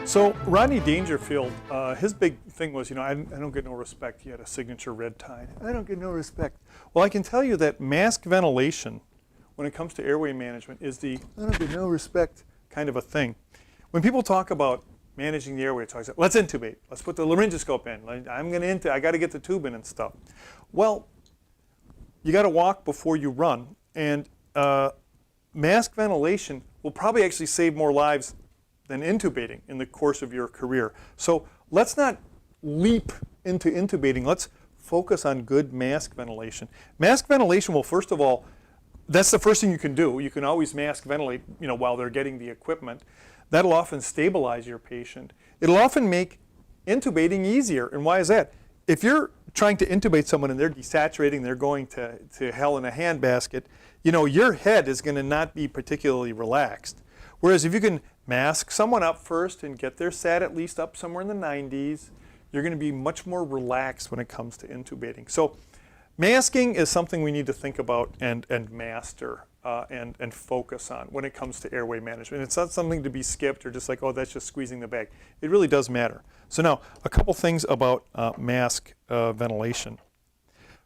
So Rodney Dangerfield, his big thing was, I don't get no respect. He had a signature red tie. I don't get no respect. Well, I can tell you that mask ventilation, when it comes to airway management, is the I don't get no respect kind of a thing. When people talk about managing the airway, it's always, let's intubate. Let's put the laryngoscope in. I got to get the tube in and stuff. Well, you got to walk before you run, and mask ventilation will probably actually save more lives than intubating in the course of your career. So let's not leap into intubating. Let's focus on good mask ventilation. Mask ventilation will, first of all, that's the first thing you can do. You can always mask ventilate, while they're getting the equipment. That'll often stabilize your patient. It'll often make intubating easier. And why is that? If you're trying to intubate someone and they're desaturating, they're going to hell in a handbasket, your head is going to not be particularly relaxed. Whereas if you can mask someone up first and get their SAT at least up somewhere in the 90s, you're going to be much more relaxed when it comes to intubating. So masking is something we need to think about and master and focus on when it comes to airway management. It's not something to be skipped or just like, oh, that's just squeezing the bag. It really does matter. So now, a couple things about mask ventilation.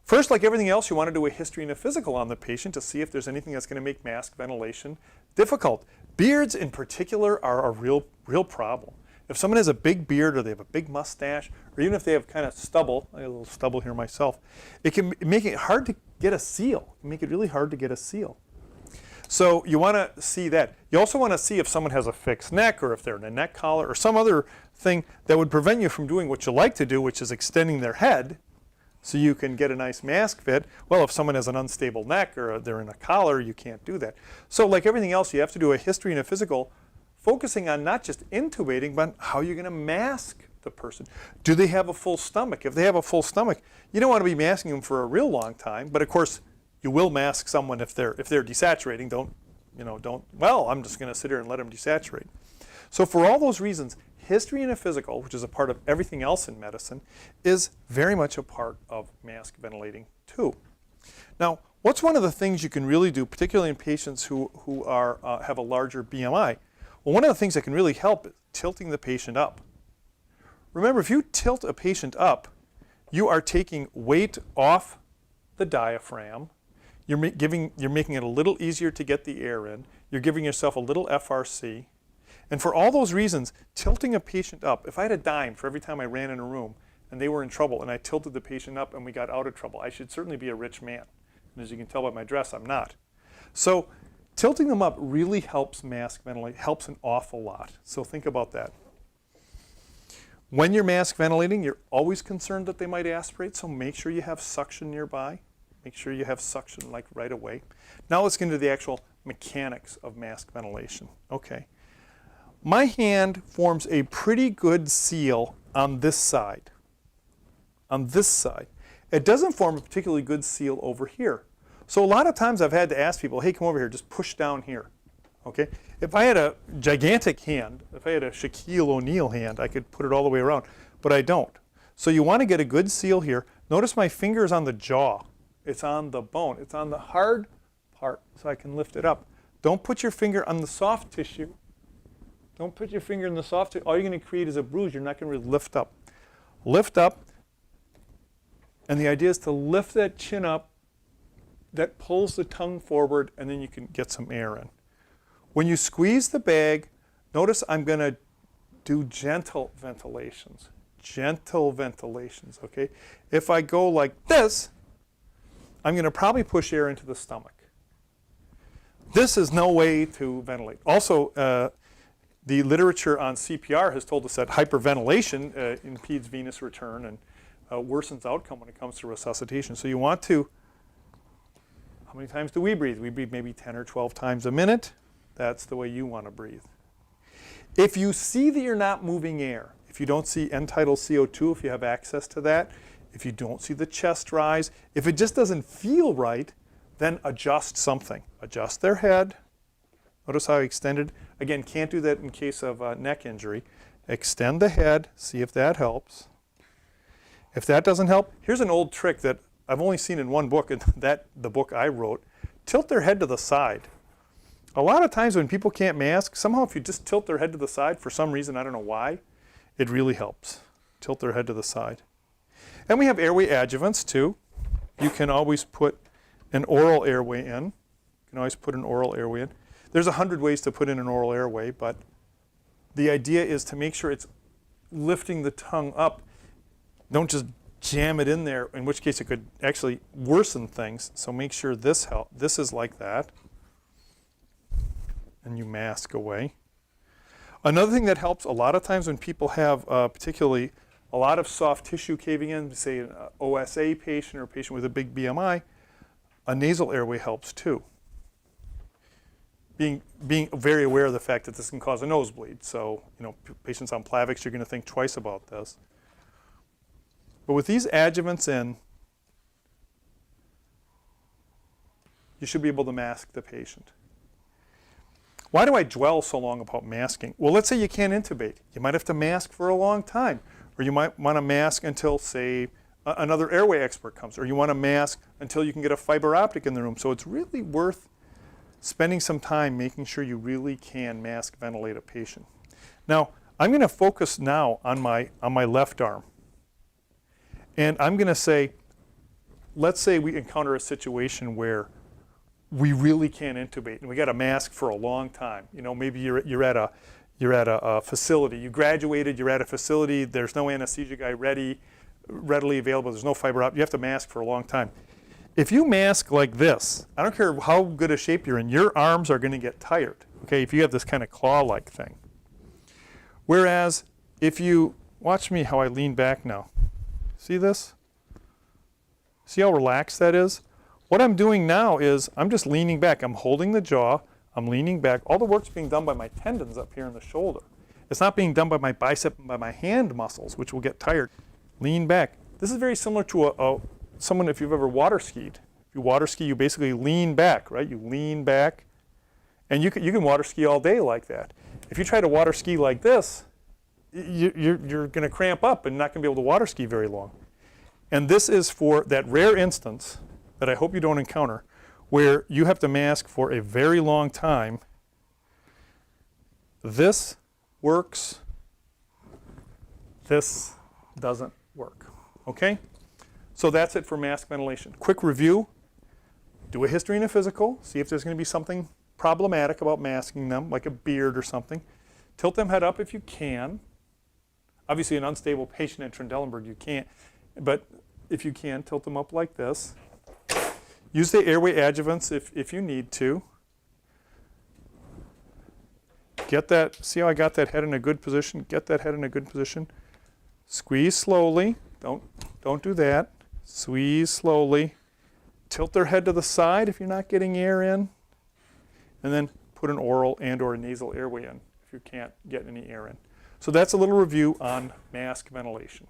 First, like everything else, you want to do a history and a physical on the patient to see if there's anything that's going to make mask ventilation difficult. Beards in particular are a real problem. If someone has a big beard or they have a big mustache, or even if they have kind of stubble, I have a little stubble here myself, it can make it hard to get a seal. It can make it really hard to get a seal. So you want to see that. You also want to see if someone has a fixed neck or if they're in a neck collar or some other thing that would prevent you from doing what you like to do, which is extending their head so you can get a nice mask fit. Well, if someone has an unstable neck or they're in a collar, you can't do that. So like everything else, you have to do a history and a physical, focusing on not just intubating, but how you're going to mask the person. Do they have a full stomach? If they have a full stomach, you don't want to be masking them for a real long time, but of course, you will mask someone if they're desaturating. Don't, well, I'm just going to sit here and let them desaturate. So for all those reasons, history and a physical, which is a part of everything else in medicine, is very much a part of mask ventilating too. Now, what's one of the things you can really do, particularly in patients who have a larger BMI? Well, one of the things that can really help is tilting the patient up. Remember, if you tilt a patient up, you are taking weight off the diaphragm. You're making it a little easier to get the air in. You're giving yourself a little FRC. And for all those reasons, tilting a patient up, if I had a dime for every time I ran in a room and they were in trouble and I tilted the patient up and we got out of trouble, I should certainly be a rich man. And as you can tell by my dress, I'm not. So tilting them up really helps mask ventilate, helps an awful lot. So think about that. When you're mask ventilating, you're always concerned that they might aspirate, so make sure you have suction nearby. Make sure you have suction like right away. Now let's get into the actual mechanics of mask ventilation. Okay. My hand forms a pretty good seal on this side. On this side. It doesn't form a particularly good seal over here. So a lot of times I've had to ask people, hey, come over here, just push down here. Okay? If I had a gigantic hand, if I had a Shaquille O'Neal hand, I could put it all the way around, but I don't. So you want to get a good seal here. Notice my finger is on the jaw. It's on the bone. It's on the hard part, so I can lift it up. Don't put your finger on the soft tissue. Don't put your finger in the soft tissue. All you're going to create is a bruise. You're not going to really lift up. Lift up, and the idea is to lift that chin up. That pulls the tongue forward, and then you can get some air in. When you squeeze the bag, notice I'm going to do gentle ventilations. Gentle ventilations, okay? If I go like this, I'm going to probably push air into the stomach. This is no way to ventilate. Also, the literature on CPR has told us that hyperventilation impedes venous return and worsens outcome when it comes to resuscitation. So you want to, how many times do we breathe? We breathe maybe 10 or 12 times a minute. That's the way you want to breathe. If you see that you're not moving air, if you don't see end-tidal CO2, if you have access to that, if you don't see the chest rise, if it just doesn't feel right, then adjust something. Adjust their head. Notice how I extended. Again, can't do that in case of neck injury. Extend the head, see if that helps. If that doesn't help, here's an old trick that I've only seen in one book, and the book I wrote. Tilt their head to the side. A lot of times when people can't mask, somehow if you just tilt their head to the side for some reason, I don't know why, it really helps. Tilt their head to the side. And we have airway adjuvants too. You can always put an oral airway in. You can always put an oral airway in. There's 100 ways to put in an oral airway, but the idea is to make sure it's lifting the tongue up. Don't just jam it in there, in which case it could actually worsen things. So make sure this is like that. And you mask away. Another thing that helps a lot of times when people have particularly a lot of soft tissue caving in, say an OSA patient or a patient with a big BMI, a nasal airway helps too. Being very aware of the fact that this can cause a nosebleed. So, patients on Plavix, you're going to think twice about this. But with these adjuvants in, you should be able to mask the patient. Why do I dwell so long about masking? Well, let's say you can't intubate. You might have to mask for a long time. Or you might want to mask until, say, another airway expert comes. Or you want to mask until you can get a fiber optic in the room. So it's really worth spending some time making sure you really can mask ventilate a patient. Now, I'm going to focus now on my left arm. And I'm going to say, let's say we encounter a situation where we really can't intubate and we got to mask for a long time. Maybe you're at a facility. You graduated, you're at a facility, there's no anesthesia guy readily available, there's no fiber optic, you have to mask for a long time. If you mask like this, I don't care how good a shape you're in, your arms are going to get tired, okay, if you have this kind of claw-like thing. Whereas if you, watch me how I lean back now. See this? See how relaxed that is? What I'm doing now is I'm just leaning back. I'm holding the jaw. I'm leaning back. All the work's being done by my tendons up here in the shoulder. It's not being done by my bicep and by my hand muscles, which will get tired. Lean back. This is very similar to someone if you've ever water skied. If you water ski, you basically lean back, right? You lean back. And you can water ski all day like that. If you try to water ski like this, you're going to cramp up and not going to be able to water ski very long. And this is for that rare instance that I hope you don't encounter, where you have to mask for a very long time. This works. This doesn't work. Okay? So that's it for mask ventilation. Quick review. Do a history and a physical. See if there's going to be something problematic about masking them, like a beard or something. Tilt them head up if you can. Obviously, an unstable patient at Trendelenburg, you can't. But if you can, tilt them up like this. Use the airway adjuvants if you need to. Get that, see how I got that head in a good position? Get that head in a good position. Squeeze slowly. Don't do that. Squeeze slowly. Tilt their head to the side if you're not getting air in. And then put an oral and or a nasal airway in if you can't get any air in. So that's a little review on mask ventilation.